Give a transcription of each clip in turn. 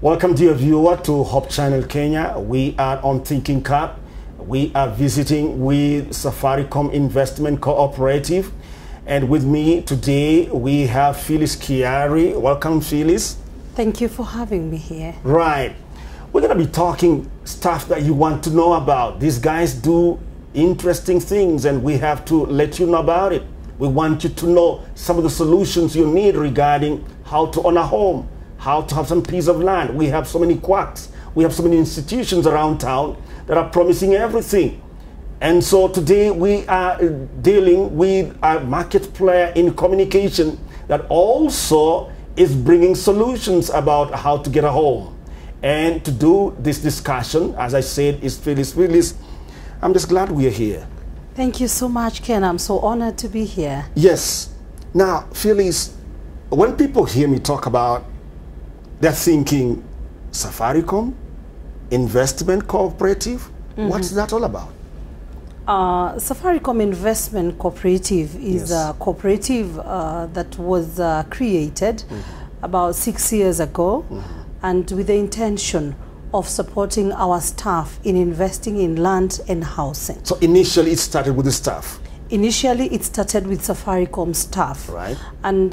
Welcome, dear viewer, to Hope Channel Kenya. We are on Thinking Cap. We are visiting with Safaricom Investment Cooperative. And with me today, we have Phyllis Kiari. Welcome, Phyllis. Thank you for having me here. Right. We're going to be talking stuff that you want to know about. These guys do interesting things, and we have to let you know about it. We want you to know some of the solutions you need regarding how to own a home, how to have some piece of land. We have so many quacks. We have so many institutions around town that are promising everything. And so today we are dealing with a market player in communication that also is bringing solutions about how to get a home. And to do this discussion, as I said, is Phyllis. Phyllis, I'm just glad we are here. Thank you so much, Ken. I'm so honored to be here. Yes. Now, Phyllis, when people hear me talk about, they're thinking Safaricom Investment Cooperative. What's that all about? Safaricom Investment Cooperative is a cooperative that was created about 6 years ago, and with the intention of supporting our staff in investing in land and housing. So initially it started with the staff? Initially, it started with Safaricom staff. Right. And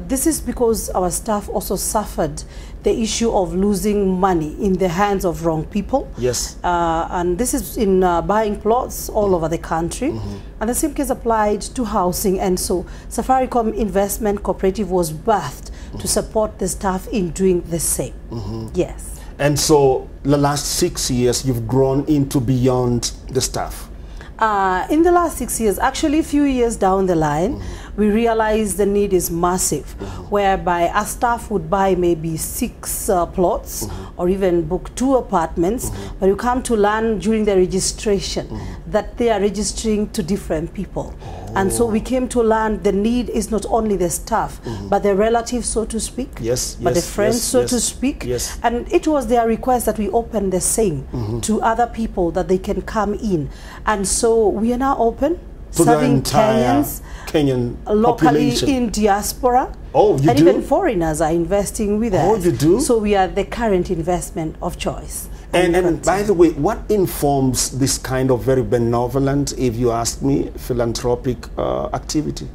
this is because our staff also suffered the issue of losing money in the hands of wrong people. Yes. And this is in buying plots all over the country. And the same case applied to housing. And so Safaricom Investment Cooperative was birthed to support the staff in doing the same. Yes. And so the last 6 years, you've grown into beyond the staff. In the last 6 years, actually a few years down the line, we realized the need is massive, whereby our staff would buy maybe 6 plots or even book 2 apartments, but you come to learn during the registration that they are registering to different people. And so we came to learn the need is not only the staff, but the relatives, so to speak, but the friends, so to speak. And it was their request that we open the same to other people, that they can come in. And so we are now open, to serving Kenyan locally population. In diaspora. Oh, you and do? Even foreigners are investing with us. Oh, you do? So we are the current investment of choice. And by the way, what informs this kind of very benevolent, if you ask me, philanthropic activity?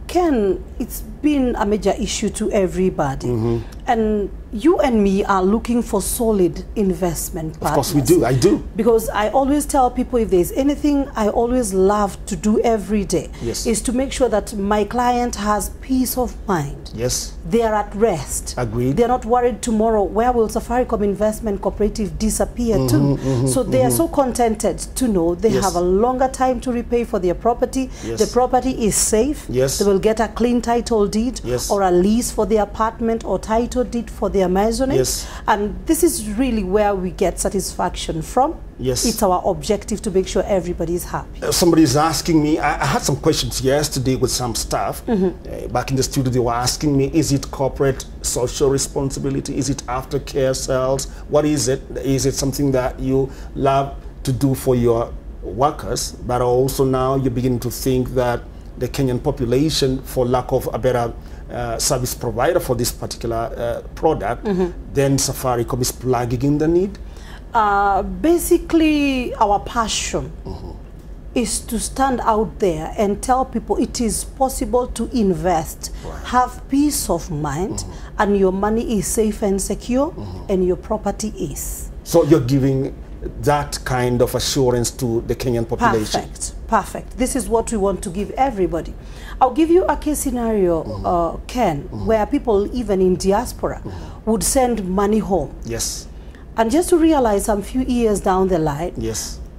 Ken, it's been a major issue to everybody. And you and me are looking for solid investment partners. Of course we do, I do. Because I always tell people, if there's anything I always love to do every day, is to make sure that my client has peace of mind. Yes. They are at rest. Agreed. They're not worried tomorrow, where will Safaricom Investment Cooperative disappear to? So they are so contented to know they have a longer time to repay for their property. The property is safe. They will get a clean title deed or a lease for their apartment or title deed for their maisonette. And this is really where we get satisfaction from. It's our objective to make sure everybody is happy. Somebody is asking me, I had some questions yesterday with some staff. Back in the studio, they were asking me, is it corporate social responsibility? Is it aftercare sales? What is it? Is it something that you love to do for your workers, but also now you're beginning to think that the Kenyan population, for lack of a better service provider for this particular product, then Safaricom is plugging in the need? Basically, our passion is to stand out there and tell people it is possible to invest, have peace of mind, and your money is safe and secure, and your property is. So you're giving that kind of assurance to the Kenyan population? Perfect. This is what we want to give everybody. I'll give you a case scenario, Ken, where people, even in diaspora, would send money home. And just to realize some few years down the line,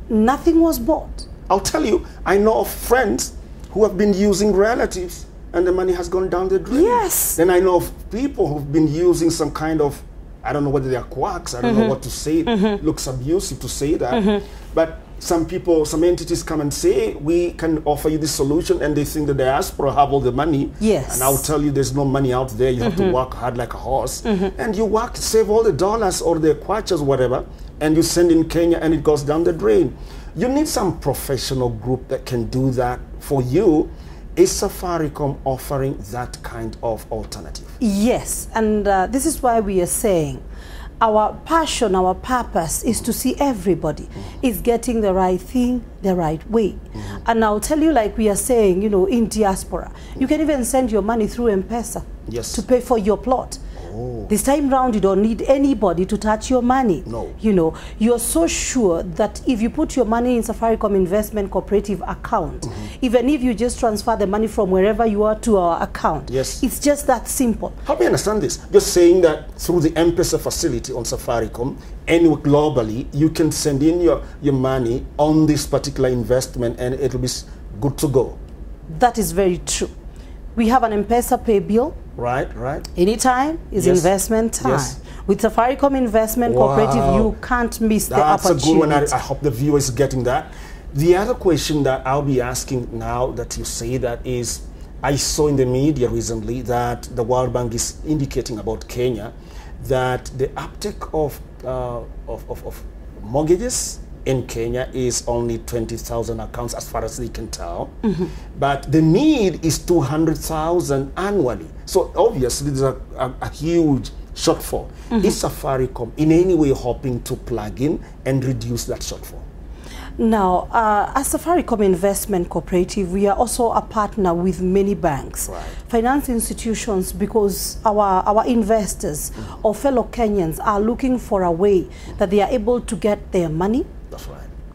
nothing was bought. I'll tell you, I know of friends who have been using relatives and the money has gone down the drain. Then I know of people who've been using some kind of, I don't know whether they are quacks, I don't know what to say. It looks abusive to say that. But some people, some entities come and say, we can offer you this solution, and they think the diaspora have all the money. And I'll tell you, there's no money out there. You have to work hard like a horse. And you work, save all the dollars or the kwachas, whatever, and you send in Kenya and it goes down the drain. You need some professional group that can do that for you Is Safaricom offering that kind of alternative? Yes, and this is why we are saying our passion, our purpose is to see everybody is getting the right thing the right way. And I'll tell you, like we are saying, you know, in diaspora, you can even send your money through M-Pesa to pay for your plot. This time round, you don't need anybody to touch your money. No. You know, you're so sure that if you put your money in Safaricom Investment Cooperative account, even if you just transfer the money from wherever you are to our account, it's just that simple. How do you understand this? Just saying that through the M-Pesa facility on Safaricom, anywhere globally, you can send in your money on this particular investment and it'll be good to go. That is very true. We have an M-Pesa pay bill. Right, right. Anytime is investment time. With Safaricom Investment Cooperative, you can't miss the opportunity. That's a good one. I hope the viewer is getting that. The other question that I'll be asking now that you say that is, I saw in the media recently that the World Bank is indicating about Kenya that the uptake of mortgages in Kenya is only 20,000 accounts as far as they can tell. But the need is 200,000 annually. So obviously there's a huge shortfall. Is Safaricom in any way hoping to plug in and reduce that shortfall? Now, as Safaricom Investment Cooperative, we are also a partner with many banks, finance institutions, because our investors or fellow Kenyans are looking for a way that they are able to get their money,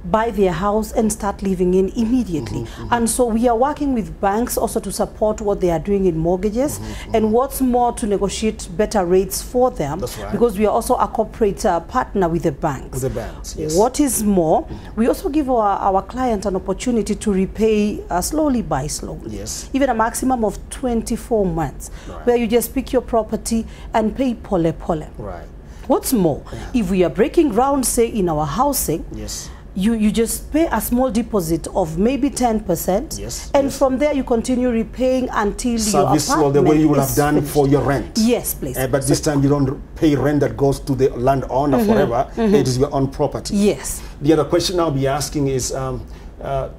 buy their house and start living in immediately. And so we are working with banks also to support what they are doing in mortgages and what's more, to negotiate better rates for them, because we are also a corporate partner with the banks. What is more, we also give our client an opportunity to repay slowly by slowly, even a maximum of 24 months, where you just pick your property and pay pole pole. What's more, if we are breaking ground, say in our housing, you just pay a small deposit of maybe 10%, and from there you continue repaying until your apartment the way you would have done for your rent. Yes, please. But this time you don't pay rent that goes to the landowner forever. It is your own property. Yes. The other question I'll be asking is,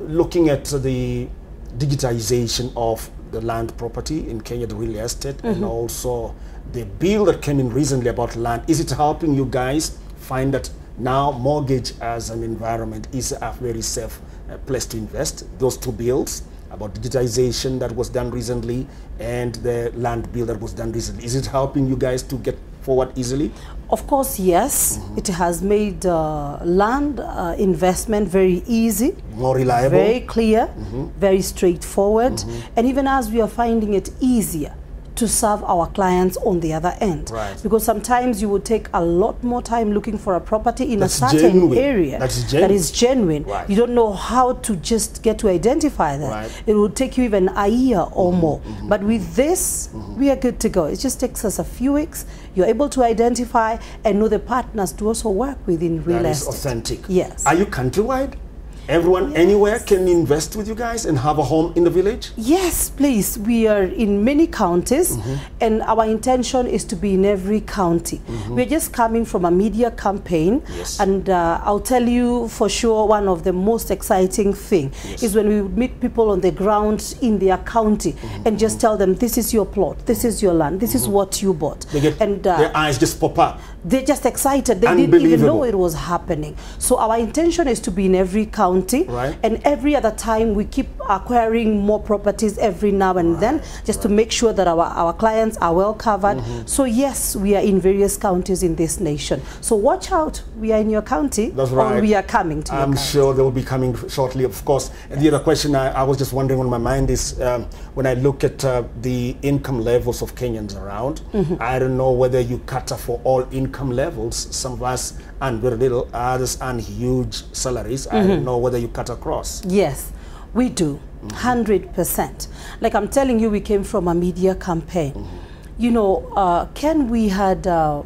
looking at the digitization of the land property in Kenya, the real estate, and also the bill that came in recently about land, is it helping you guys find that now mortgage as an environment is a very safe place to invest? Those two bills about digitization that was done recently and the land bill that was done recently, is it helping you guys to get forward easily? Of course, yes. It has made land investment very easy, more reliable, very clear, very straightforward, and even as we are finding it easier to serve our clients on the other end. Because sometimes you would take a lot more time looking for a property in a certain area that is genuine. You don't know how to just get to identify that. It will take you even a year or more. But with this, we are good to go. It just takes us a few weeks. You're able to identify and know the partners to also work with in real estate. That is authentic. Yes. Are you countrywide? Everyone anywhere can invest with you guys and have a home in the village? Yes, please. We are in many counties, and our intention is to be in every county. We're just coming from a media campaign, and I'll tell you for sure, one of the most exciting thing is when we meet people on the ground in their county and just tell them, this is your plot, this is your land, this is what you bought. They get, and their eyes just pop up. They're just excited. They didn't even know it was happening. So our intention is to be in every county, and every other time we keep acquiring more properties every now and then, just to make sure that our clients are well covered. So yes, we are in various counties in this nation. So watch out, we are in your county, or we are coming to your county. I'm sure they will be coming shortly, of course. And the other question I was just wondering on my mind is, when I look at the income levels of Kenyans around, I don't know whether you cater for all income levels. Some of us earn very little, others earn huge salaries. I don't know whether you cut across. Yes, we do, 100%. Like I'm telling you, we came from a media campaign. You know, Ken, we had a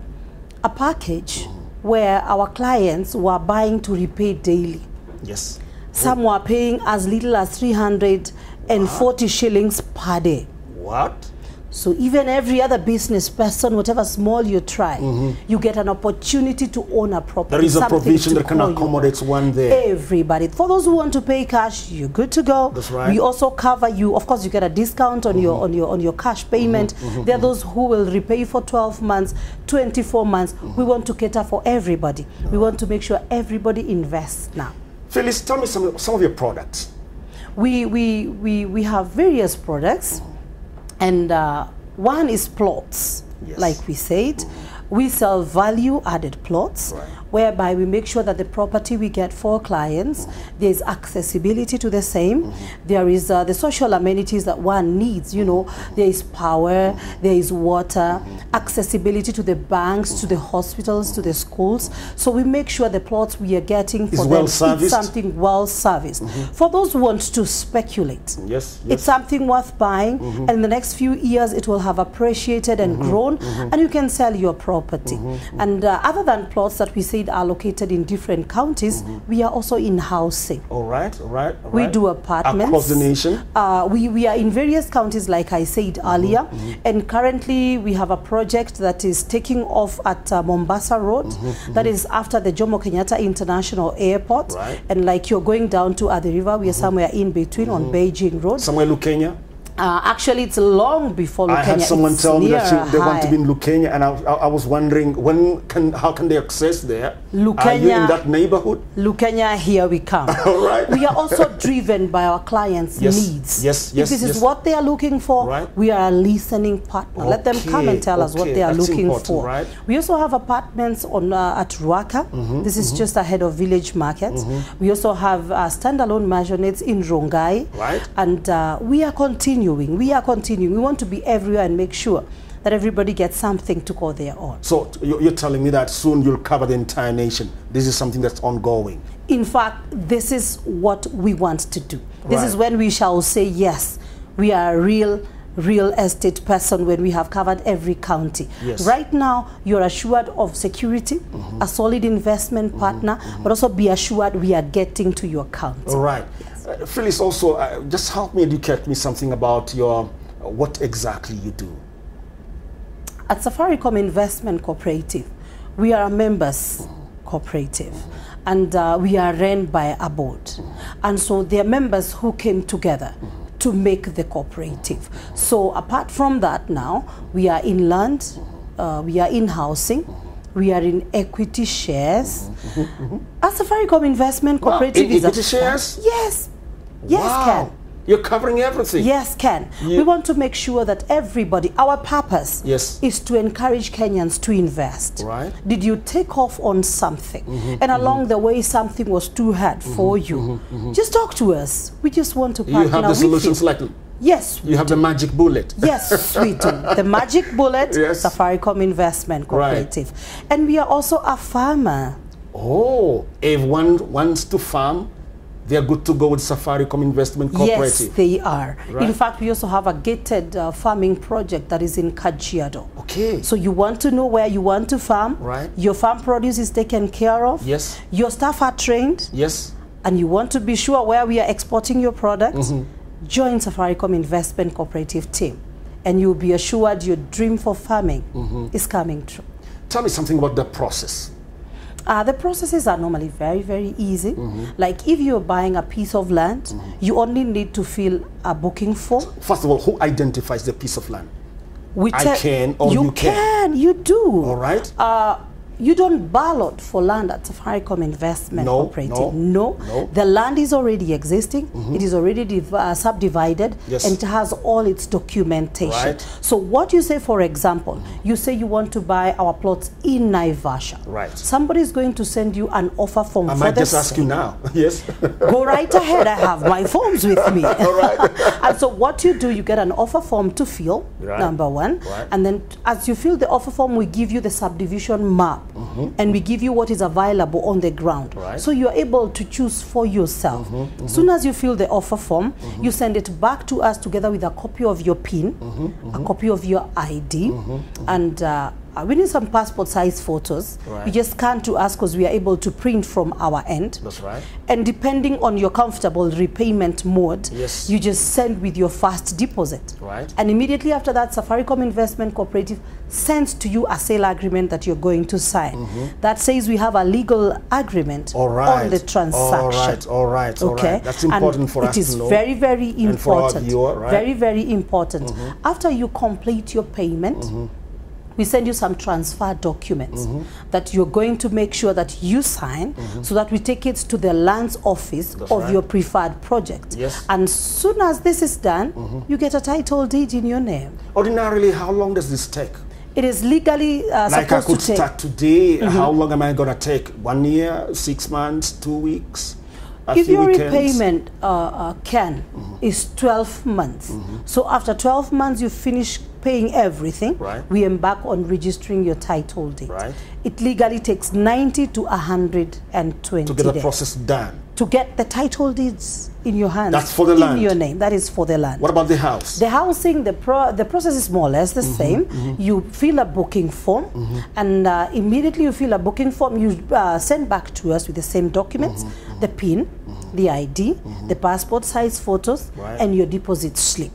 package where our clients were buying to repay daily. Yes. Some were paying as little as 340 shillings per day. What? So even every other business person, whatever small you try, you get an opportunity to own a property. There is a provision that can accommodate one there. Everybody. For those who want to pay cash, you're good to go. That's right. We also cover you. Of course, you get a discount on your cash payment. There are those who will repay for 12 months, 24 months. We want to cater for everybody. We want to make sure everybody invests now. Phyllis, tell me some of your products. We have various products, and one is plots, like we said. We sell value-added plots, whereby we make sure that the property we get for clients, there is accessibility to the same. There is the social amenities that one needs, you know. There is power, there is water, accessibility to the banks, to the hospitals, to the schools. So we make sure the plots we are getting for them is something well-serviced. For those who want to speculate, it's something worth buying, and in the next few years it will have appreciated and grown, and you can sell your property. And other than plots that we said are located in different counties, we are also in housing. All right. We do apartments. Across the nation? We are in various counties, like I said earlier, and currently we have a project that is taking off at Mombasa Road. That is after the Jomo Kenyatta International Airport. And like you're going down to Athi River, we are somewhere in between on Beijing Road. Somewhere Lukenya? Actually, it's long before Lukenya. I had someone tell me that they want to be in Lukenya, and I was wondering how can they access there? Lukenya, are you in that neighborhood? Lukenya, here we come. All right. We are also driven by our clients' needs. If this is what they are looking for, we are a listening partner. Let them come and tell us what they are looking for. We also have apartments on at Ruaka. This is just ahead of Village Market. We also have standalone mansionettes in Rongai. And we are continuing. We want to be everywhere and make sure that everybody gets something to call their own. So you're telling me that soon you'll cover the entire nation. This is something that's ongoing. In fact, this is what we want to do. This is when we shall say, yes, we are a real estate person when we have covered every county. Right now, you're assured of security, a solid investment partner, but also be assured we are getting to your county. All right. Phyllis, also, just help me educate me something about what exactly you do. At Safaricom Investment Cooperative, we are a members cooperative, and we are run by a board. And so there are members who came together to make the cooperative. So apart from that now, we are in land, we are in housing, we are in equity shares. As Safaricom Investment Cooperative is equity shares? Yes. Yes, Ken. You're covering everything. Yes, Ken. We want to make sure that everybody, our purpose is to encourage Kenyans to invest. Did you take off on something? And along the way, something was too hard for you. Just talk to us. We just want to partner with you. You have the solutions like... Yes, you have the magic bullet. Yes, we do. The magic bullet, Safaricom Investment Cooperative. And we are also a farmer. Oh, if one wants to farm, they are good to go with Safaricom Investment Cooperative. Yes, they are. In fact, we also have a gated farming project that is in Kajiado. Okay. So you want to know where you want to farm. Your farm produce is taken care of. Yes. Your staff are trained. Yes. And you want to be sure where we are exporting your product. Join Safaricom Investment Cooperative team, and you'll be assured your dream for farming is coming true. Tell me something about the process. The processes are normally very, very easy. Like if you're buying a piece of land, you only need to fill a booking form. First of all, who identifies the piece of land? I can or you can? You do. All right. You don't ballot for land at Safaricom Investment Cooperative. No. The land is already existing. It is already subdivided, and it has all its documentation. So what you say, for example, you say you want to buy our plots in Naivasha. Somebody is going to send you an offer form. I might just ask you now. Yes. Go right ahead. I have my forms with me. And so what you do, you get an offer form to fill, number one. And then as you fill the offer form, we give you the subdivision map. And we give you what is available on the ground. So you're able to choose for yourself. As soon as you fill the offer form, you send it back to us together with a copy of your PIN, a copy of your ID, and we need some passport size photos. Right. You just scan to us because we are able to print from our end. That's right. And depending on your comfortable repayment mode, Yes. you just send with your first deposit. Right. And immediately after that, Safaricom Investment Cooperative sends to you a sale agreement that you're going to sign. That says we have a legal agreement on the transaction. All right. Okay. That's important for us to know. It is very, very important. And for our viewer, right? Very, very important. After you complete your payment, we send you some transfer documents that you're going to make sure that you sign so that we take it to the lands office of your preferred project. Yes. And soon as this is done, you get a title deed in your name. Ordinarily, how long does this take? It is legally Like I supposed could to take. start today, how long am I going to take? 1 year, 6 months, 2 weeks? If your repayment is 12 months, so after 12 months you finish paying everything, we embark on registering your title deed. It legally takes 90 to 120 to get the process done. To get the title deeds in your hands. That's for the land. In your name. That is for the land. What about the house? The housing, the process is more or less the same. You fill a booking form, and immediately you fill a booking form, you send back to us with the same documents, the PIN, the ID, the passport size photos, and your deposit slip.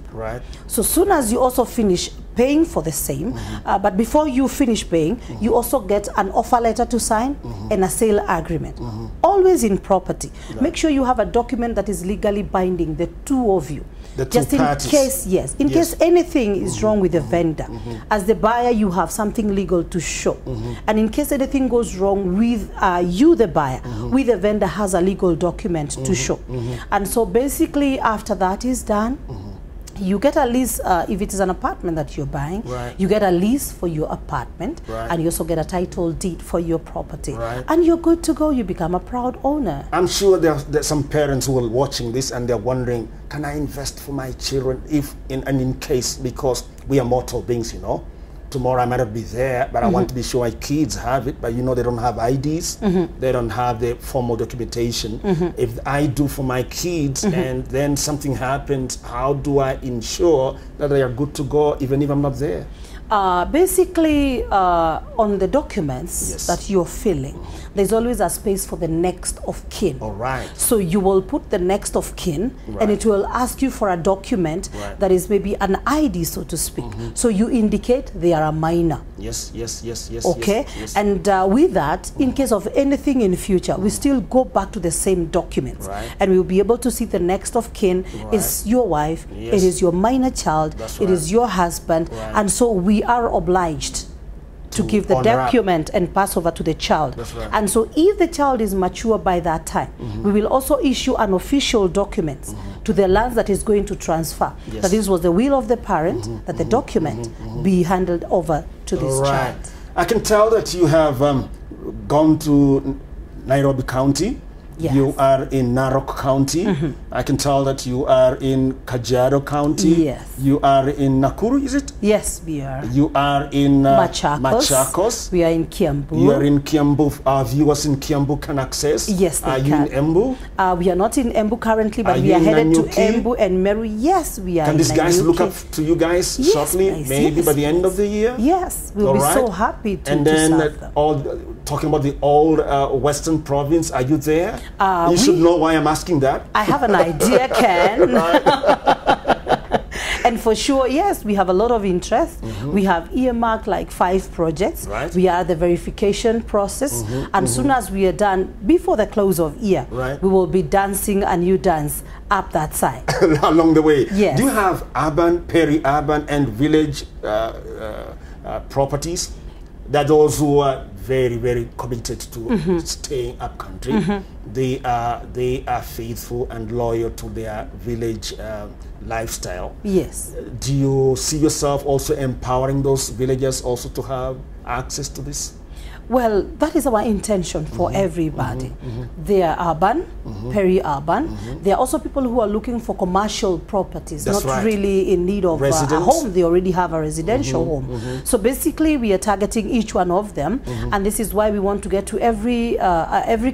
So soon as you also finish paying for the same, but before you finish paying, you also get an offer letter to sign and a sale agreement. Always in property. Make sure you have a document that is legally binding, the two of you. The two parties. In case anything is wrong with the vendor, as the buyer you have something legal to show, and in case anything goes wrong with you the buyer, with the vendor has a legal document to show. And so basically after that is done, you get a lease. If it is an apartment that you're buying, you get a lease for your apartment, and you also get a title deed for your property, and you're good to go. You become a proud owner. I'm sure there's some parents who are watching this and they're wondering, can I invest for my children if in case, because we are mortal beings, you know, tomorrow I might not be there, but I want to be sure my kids have it, but you know they don't have IDs, they don't have the formal documentation. If I do for my kids and then something happens, how do I ensure that they are good to go even if I'm not there? Basically, on the documents that you're filling, there's always a space for the next of kin. So you will put the next of kin, and it will ask you for a document that is maybe an ID, so to speak. So you indicate they are a minor. Okay? And with that, in case of anything in future, we still go back to the same documents. And we'll be able to see the next of kin is your wife, it is your minor child, it is your husband, and so we are obliged to give the document and pass over to the child. And so if the child is mature by that time, we will also issue an official document to the lands that is going to transfer. That this was the will of the parent, that the document be handed over to this child. I can tell that you have gone to Nairobi County. You are in Narok County. I can tell that you are in Kajiado County. You are in Nakuru, is it? Yes, we are. You are in Machakos. We are in Kiambu. You are in Kiambu. Our viewers in Kiambu can access. Yes, they can. Are you in Embu? We are not in Embu currently, but we are headed to Embu and Meru. Yes, we are. Can these guys look up to you guys shortly, maybe by the end of the year? Yes, we'll be so happy to And then serve them. Talking about the old Western province, are you there? You should know why I'm asking that. I have an idea, Ken. And for sure, yes, we have a lot of interest. We have earmarked like 5 projects. We are the verification process. And soon as we are done, before the close of year, we will be dancing a new dance up that side. Along the way. Yes. Do you have urban, peri-urban, and village properties? That those who are very, very committed to staying up country, they are faithful and loyal to their village lifestyle. Yes. Do you see yourself also empowering those villagers also to have access to this? Well, that is our intention for everybody. They are urban, peri-urban. There are also people who are looking for commercial properties, not really in need of a home. They already have a residential home. So basically, we are targeting each one of them, and this is why we want to get to every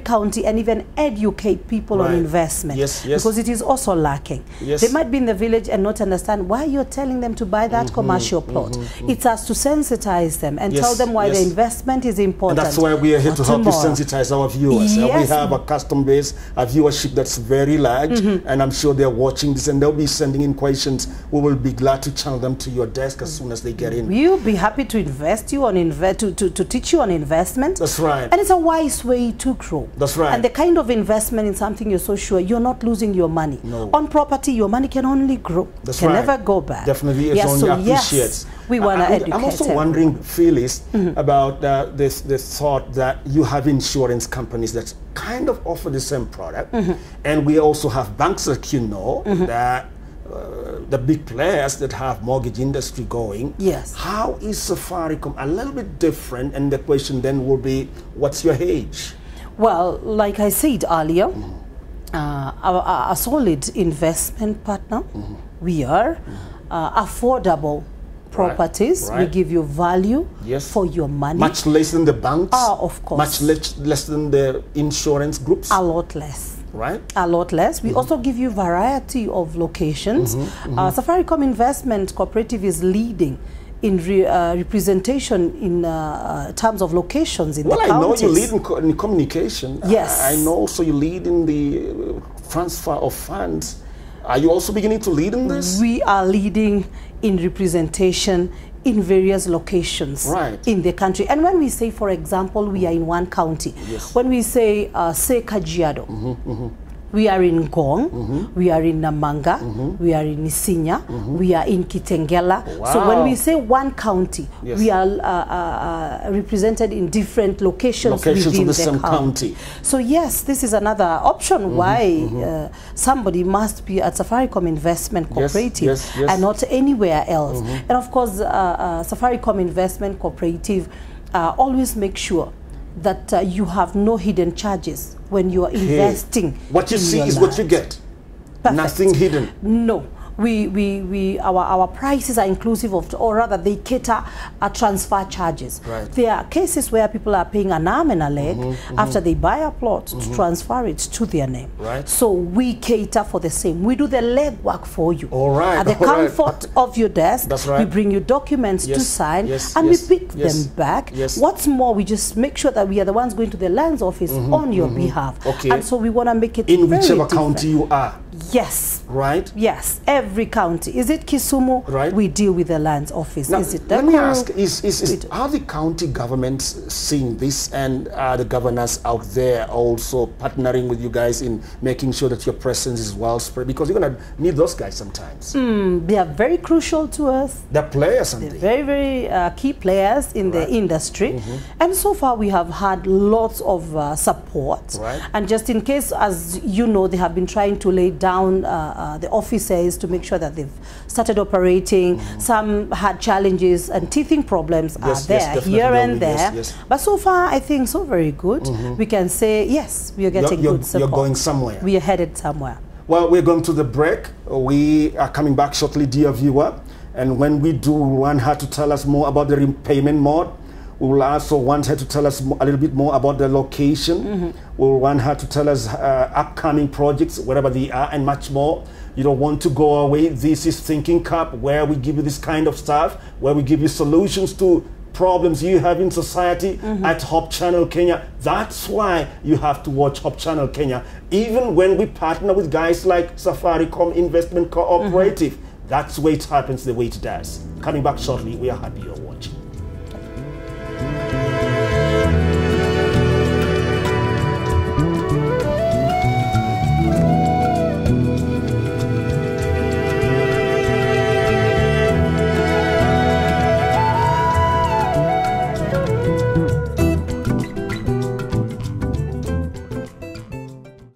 county and even educate people on investment, because it is also lacking. They might be in the village and not understand why you're telling them to buy that commercial plot. It's us to sensitize them and tell them why the investment is important. And that's why we are here to help you sensitize our viewers. We have a custom base, a viewership that's very large, and I'm sure they're watching this and they'll be sending in questions. We will be glad to channel them to your desk as soon as they get in. We'll be happy to invest you on to teach you on investment. That's right. And it's a wise way to grow. That's right. And the kind of investment in something you're so sure you're not losing your money. No. On property, your money can only grow. That's can right. never go back. Definitely, it's only appreciates. We want to educate. I'm also wondering, Phyllis, about this thought that you have insurance companies that kind of offer the same product, and we also have banks that that the big players that have mortgage industry going. Yes. How is Safaricom a little bit different? And the question then will be, what's your age? Well, like I said earlier, a solid investment partner. We are affordable properties. We give you value for your money. Much less than the banks? Of course. Much less than the insurance groups? A lot less. Right? A lot less. We also give you variety of locations. Safaricom Investment Cooperative is leading in representation in terms of locations in the counties. Well, I know you lead in communication. Yes. I know also you lead in the transfer of funds. Are you also beginning to lead in this? We are leading in representation in various locations in the country. And when we say, for example, we are in one county, when we say Kajiado, we are in Gong, we are in Namanga, we are in Isinya, we are in Kitengela. So when we say one county, we are represented in different locations within the same county. So yes, this is another option why somebody must be at Safaricom Investment Cooperative and not anywhere else. And of course, Safaricom Investment Cooperative always make sure that you have no hidden charges when you are investing. What you see is what you get. Perfect. Nothing hidden. No. Our prices are inclusive of, or rather they cater transfer charges. There are cases where people are paying an arm and a leg after they buy a plot to transfer it to their name. So we cater for the same. We do the legwork for you. At the comfort of your desk, we bring you documents to sign and we pick them back. What's more, we just make sure that we are the ones going to the lands office on your behalf. And so we want to make it in whichever county you are. Yes. Right? Yes. Every county. Is it Kisumu? We deal with the lands office. Now, is it let me ask, are the county governments seeing this, and are the governors out there also partnering with you guys in making sure that your presence is well spread? Because you're going to need those guys sometimes. They are very crucial to us. They're players, aren't they? They're very, very key players in the industry. And so far we have had lots of support. And just in case, as you know, they have been trying to lay down the offices to make sure that they've started operating. Some had challenges and teething problems are there, here and there. But so far, I think so very good. We can say, yes, we are getting good support. You're going somewhere. We are headed somewhere. Well, we're going to the break. We are coming back shortly, dear viewer. And when we do, we want her to tell us more about the repayment mode. We will also want her to tell us a little bit more about the location. We will want her to tell us upcoming projects, wherever they are, and much more. You don't want to go away. This is Thinking Cap, where we give you this kind of stuff, where we give you solutions to problems you have in society at Hope Channel Kenya. That's why you have to watch Hope Channel Kenya. Even when we partner with guys like Safaricom Investment Cooperative, that's the way it happens, the way it does. Coming back shortly, we are happy you're watching.